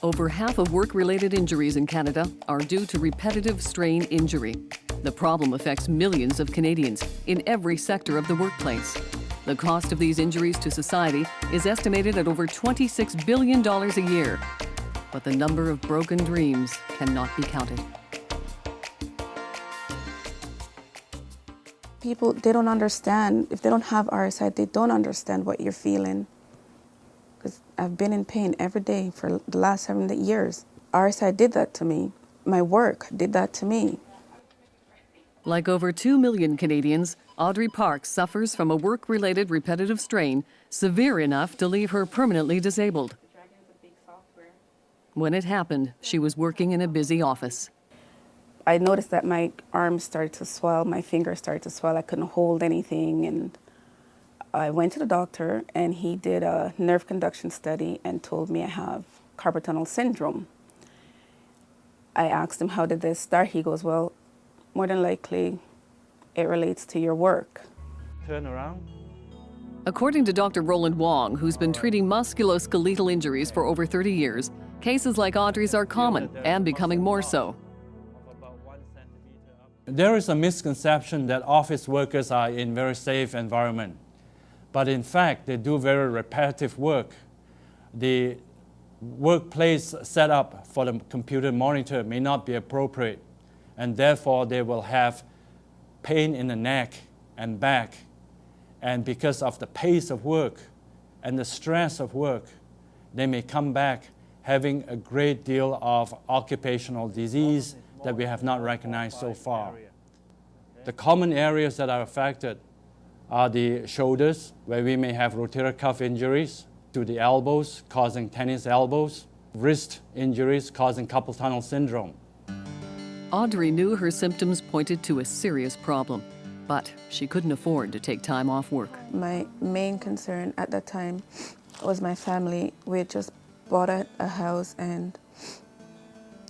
Over half of work-related injuries in Canada are due to repetitive strain injury. The problem affects millions of Canadians in every sector of the workplace. The cost of these injuries to society is estimated at over $26 billion a year. But the number of broken dreams cannot be counted. People, they don't understand. If they don't have RSI, they don't understand what you're feeling. Because I've been in pain every day for the last 7 years. RSI did that to me. My work did that to me. Like over 2 million Canadians, Audrey Parks suffers from a work-related repetitive strain severe enough to leave her permanently disabled. When it happened, she was working in a busy office. I noticed that my arms started to swell, my fingers started to swell, I couldn't hold anything, and I went to the doctor and he did a nerve conduction study and told me I have carpal tunnel syndrome. I asked him, how did this start? He goes, well, more than likely it relates to your work. Turn around. According to Dr. Roland Wong, who's been treating musculoskeletal injuries for over 30 years, cases like Audrey's are common and becoming more so. There is a misconception that office workers are in very safe environment. But in fact, they do very repetitive work. The workplace setup for the computer monitor may not be appropriate, and therefore they will have pain in the neck and back. And because of the pace of work and the stress of work, they may come back having a great deal of occupational disease that we have not recognized so far. The common areas that are affected are the shoulders, where we may have rotator cuff injuries, to the elbows, causing tennis elbows, wrist injuries causing carpal tunnel syndrome. Audrey knew her symptoms pointed to a serious problem, but she couldn't afford to take time off work. My main concern at that time was my family. We had just bought a house, and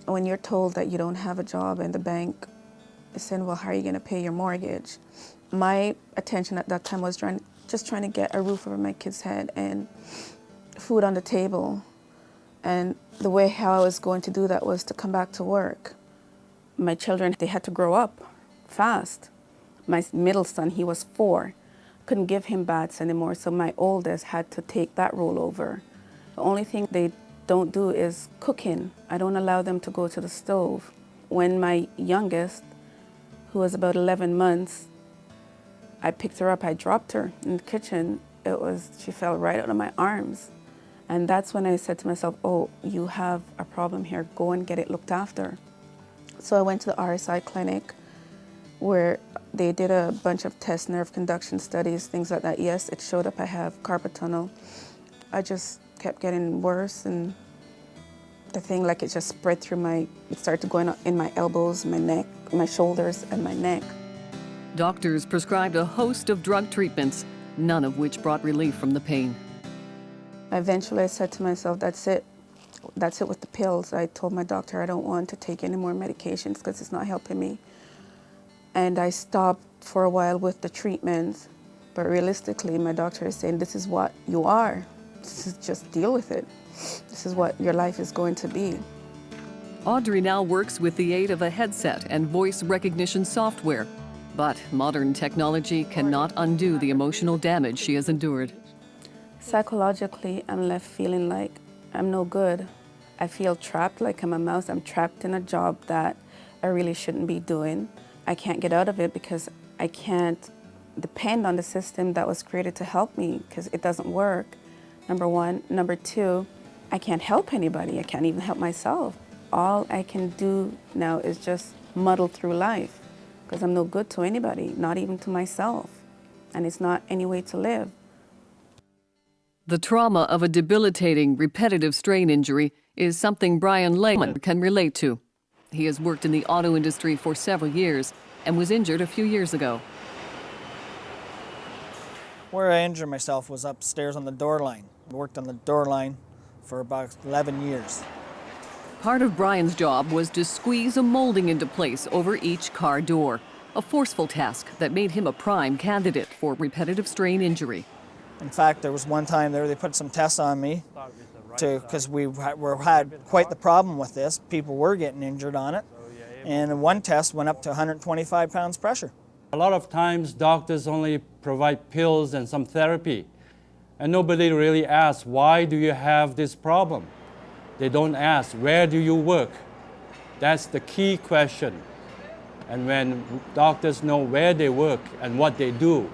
when you're told that you don't have a job and the bank is saying, well, how are you going to pay your mortgage? My attention at that time was just trying to get a roof over my kid's head and food on the table. And the way how I was going to do that was to come back to work. My children, they had to grow up fast. My middle son, he was 4. Couldn't give him baths anymore, so my oldest had to take that role over. The only thing they don't do is cooking. I don't allow them to go to the stove. When my youngest, who was about 11 months, I picked her up, I dropped her in the kitchen. She fell right out of my arms. And that's when I said to myself, oh, you have a problem here, go and get it looked after. So I went to the RSI clinic where they did a bunch of tests, nerve conduction studies, things like that. Yes, it showed up I have carpal tunnel. I just kept getting worse, and the thing, like, it just spread through it started going up in my elbows, my neck, my shoulders, and my neck. Doctors prescribed a host of drug treatments, none of which brought relief from the pain. Eventually I said to myself, that's it with the pills. I told my doctor I don't want to take any more medications because it's not helping me. And I stopped for a while with the treatments, but realistically my doctor is saying, this is what you are. Just deal with it. This is what your life is going to be. Audrey now works with the aid of a headset and voice recognition software. But modern technology cannot undo the emotional damage she has endured. Psychologically, I'm left feeling like I'm no good. I feel trapped, like I'm a mouse. I'm trapped in a job that I really shouldn't be doing. I can't get out of it because I can't depend on the system that was created to help me, because it doesn't work, number one. Number two, I can't help anybody. I can't even help myself. All I can do now is just muddle through life, because I'm no good to anybody, not even to myself. And it's not any way to live. The trauma of a debilitating, repetitive strain injury is something Brian Lehman can relate to. He has worked in the auto industry for several years and was injured a few years ago. Where I injured myself was upstairs on the door line. I worked on the door line for about 11 years. Part of Brian's job was to squeeze a molding into place over each car door, a forceful task that made him a prime candidate for repetitive strain injury. In fact, there was one time there they put some tests on me, because we had quite the problem with this. People were getting injured on it. And one test went up to 125 pounds pressure. A lot of times doctors only provide pills and some therapy. And nobody really asks, why do you have this problem? They don't ask, where do you work? That's the key question. And when doctors know where they work and what they do,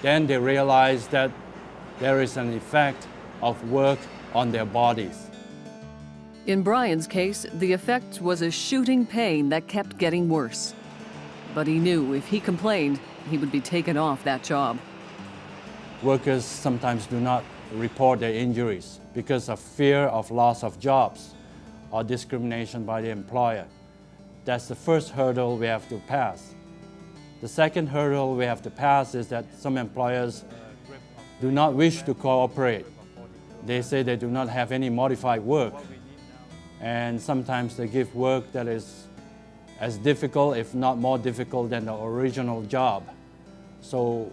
then they realize that there is an effect of work on their bodies. In Brian's case, the effect was a shooting pain that kept getting worse. But he knew if he complained, he would be taken off that job. Workers sometimes do not report their injuries because of fear of loss of jobs or discrimination by the employer. That's the first hurdle we have to pass. The second hurdle we have to pass is that some employers do not wish to cooperate. They say they do not have any modified work, and sometimes they give work that is as difficult, if not more difficult, than the original job. So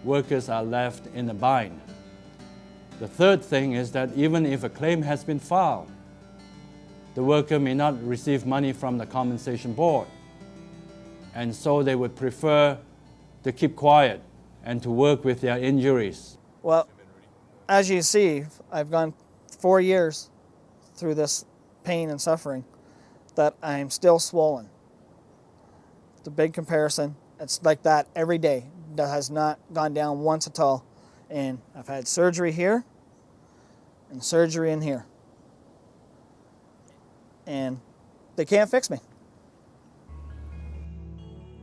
workers are left in a bind. The third thing is that even if a claim has been filed, the worker may not receive money from the compensation board. And so they would prefer to keep quiet and to work with their injuries. Well, as you see, I've gone 4 years through this pain and suffering that I'm still swollen. It's a big comparison. It's like that every day. That has not gone down once at all. And I've had surgery here and surgery in here. And they can't fix me.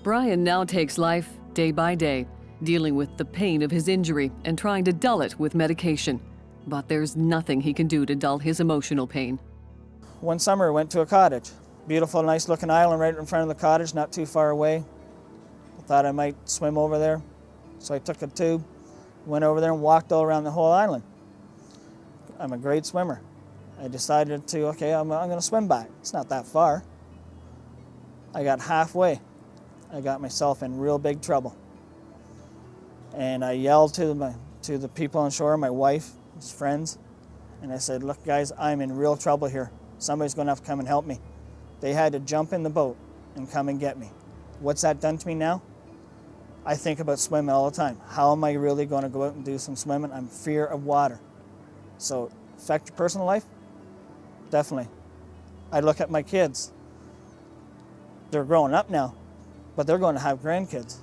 Brian now takes life day by day, dealing with the pain of his injury and trying to dull it with medication. But there's nothing he can do to dull his emotional pain. One summer I went to a cottage. Beautiful, nice looking island right in front of the cottage, not too far away. I thought I might swim over there. So I took a tube, went over there and walked all around the whole island. I'm a great swimmer. I decided to, okay, I'm going to swim back. It's not that far. I got halfway. I got myself in real big trouble. And I yelled to the people on shore, my wife, his friends, and I said, look guys, I'm in real trouble here. Somebody's going to have to come and help me. They had to jump in the boat and come and get me. What's that done to me now? I think about swimming all the time. How am I really going to go out and do some swimming? I'm fear of water. So affect your personal life? Definitely. I look at my kids. They're growing up now, but they're going to have grandkids.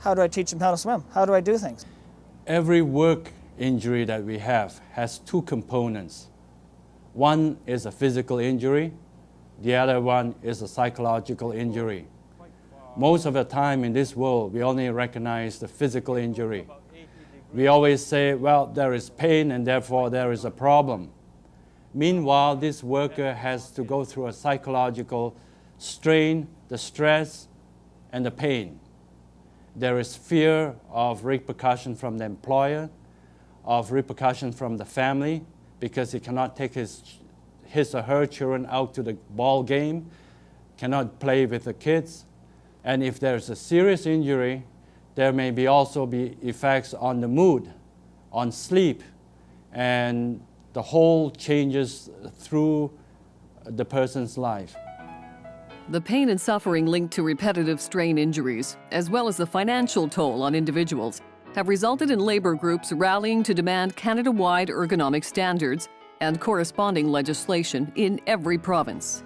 How do I teach them how to swim? How do I do things? Every work injury that we have has two components. One is a physical injury. The other one is a psychological injury. Most of the time in this world, we only recognize the physical injury. We always say, well, there is pain and therefore there is a problem. Meanwhile, this worker has to go through a psychological strain, the stress, and the pain. There is fear of repercussion from the employer, of repercussion from the family, because he cannot take his or her children out to the ball game, cannot play with the kids. And if there's a serious injury, there may also be effects on the mood, on sleep, and the whole changes through the person's life. The pain and suffering linked to repetitive strain injuries, as well as the financial toll on individuals, have resulted in labor groups rallying to demand Canada-wide ergonomic standards and corresponding legislation in every province.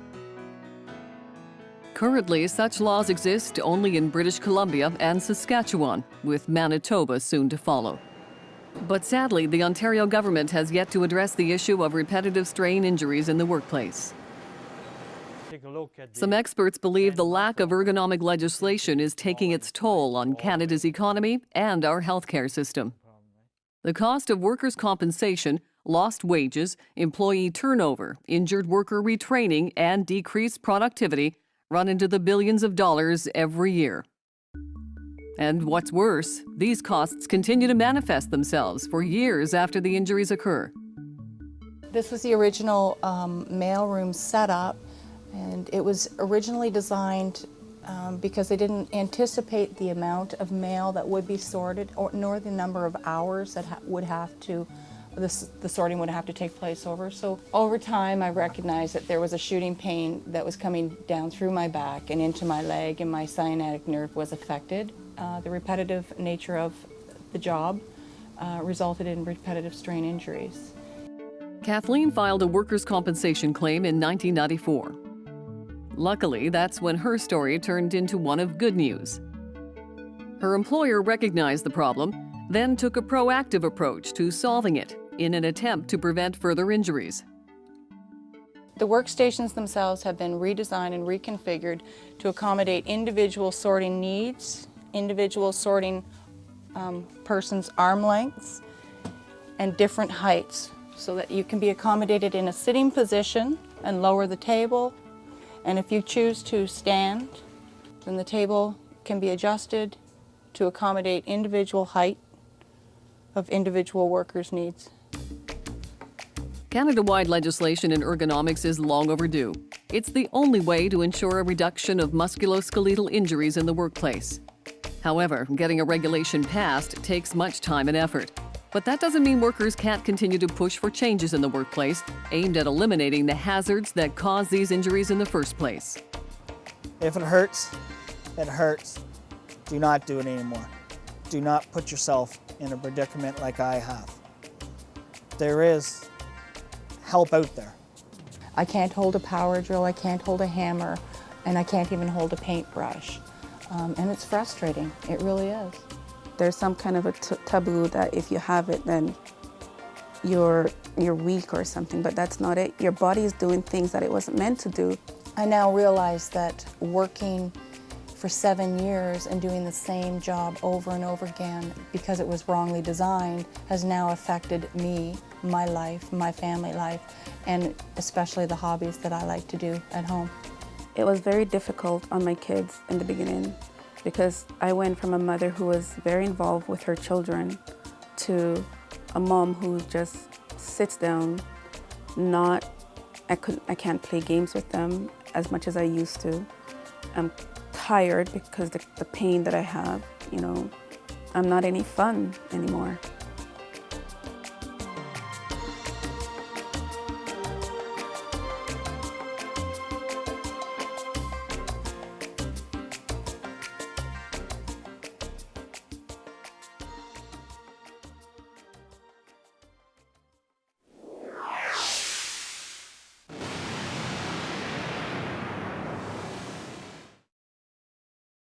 Currently, such laws exist only in British Columbia and Saskatchewan, with Manitoba soon to follow. But sadly, the Ontario government has yet to address the issue of repetitive strain injuries in the workplace. Some experts believe the lack of ergonomic legislation is taking its toll on Canada's economy and our healthcare system. The cost of workers' compensation, lost wages, employee turnover, injured worker retraining, and decreased productivity run into the billions of dollars every year. And what's worse, these costs continue to manifest themselves for years after the injuries occur. This was the original mailroom setup, and it was originally designed because they didn't anticipate the amount of mail that would be sorted, nor the number of hours that would have to the sorting would have to take place over. So over time, I recognized that there was a shooting pain that was coming down through my back and into my leg, and my sciatic nerve was affected. The repetitive nature of the job resulted in repetitive strain injuries. Kathleen filed a workers' compensation claim in 1994. Luckily, that's when her story turned into one of good news. Her employer recognized the problem, then took a proactive approach to solving it in an attempt to prevent further injuries. The workstations themselves have been redesigned and reconfigured to accommodate individual sorting needs, individual sorting person's arm lengths, and different heights, so that you can be accommodated in a sitting position and lower the table. And if you choose to stand, then the table can be adjusted to accommodate individual height of individual workers' needs. Canada-wide legislation in ergonomics is long overdue. It's the only way to ensure a reduction of musculoskeletal injuries in the workplace. However, getting a regulation passed takes much time and effort. But that doesn't mean workers can't continue to push for changes in the workplace aimed at eliminating the hazards that cause these injuries in the first place. If it hurts, it hurts. Do not do it anymore. Do not put yourself in a predicament like I have. There is help out there. I can't hold a power drill, I can't hold a hammer, and I can't even hold a paintbrush. And it's frustrating, it really is. There's some kind of a taboo that if you have it, then you're weak or something, but that's not it. Your body is doing things that it wasn't meant to do. I now realize that working for 7 years and doing the same job over and over again because it was wrongly designed has now affected me, my life, my family life, and especially the hobbies that I like to do at home. It was very difficult on my kids in the beginning because I went from a mother who was very involved with her children to a mom who just sits down, I can't play games with them as much as I used to. I'm tired because the pain that I have, I'm not any fun anymore.